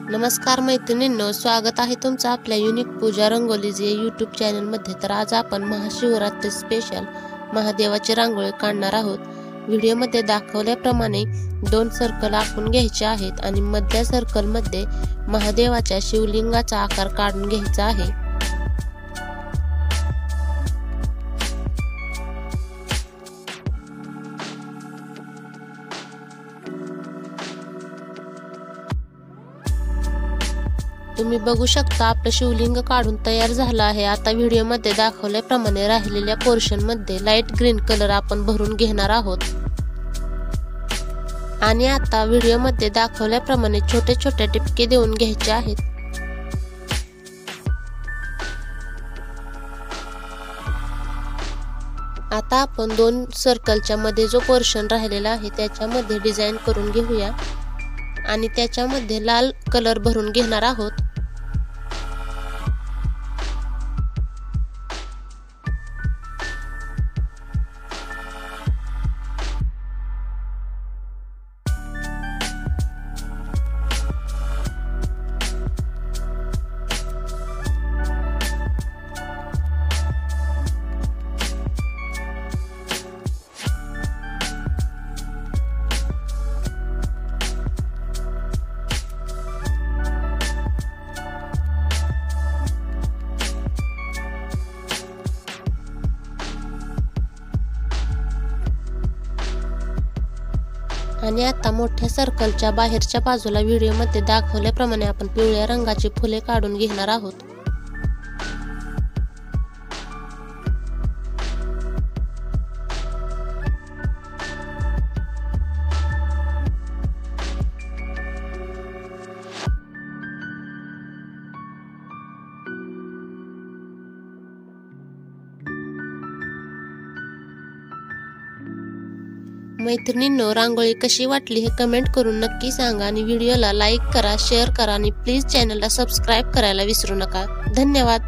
नमस्कार मैत्रिणींनो, स्वागत आहे तुमचं आपल्या युनिक पूजा रंगोलीज या यूट्यूब चॅनलमध्ये। तर आज आपण महाशिवरात्री स्पेशल महादेवाची रांगोळी काढणार आहोत। व्हिडिओमध्ये दाखवल्याप्रमाणे 2 सर्कल आखून घ्यायचे आहेत आणि मध्य सर्कलमध्ये महादेवाच्या शिवलिंगाचा आकार काढून घ्यायचा आहे। तुम्ही बघू शकता आपलं शिवलिंग काढून तयार झालं आहे। आता व्हिडिओमध्ये दाखवल्याप्रमाणे राहिलेल्या पोर्शन मध्ये लाईट ग्रीन कलर आपण भरून घेणार आहोत आणि आता व्हिडिओमध्ये दाखवल्याप्रमाणे छोटे छोटे टिपके देऊन घ्यायचे आहेत। आता आपण 2 सर्कलच्या मध्ये जो पोर्शन राहिलेला आहे त्याच्यामध्ये डिझाइन करून घेऊया आणि त्याच्यामध्ये लाल कलर भरून घेणार आहोत। आणि आता मोठ्या सर्कलच्या बाहेरच्या बाजूला व्हिडिओमध्ये दाखवल्याप्रमाणे आपण पिवळ्या रंगाची फुले काढून घेणार आहोत। मैत्रिणींनो, रांगोळी कशी वाटली हे कमेंट करून नक्की सांगा आणि व्हिडिओला लाईक करा, शेअर करा आणि प्लीज चॅनलला सबस्क्राईब करायला विसरू नका। धन्यवाद।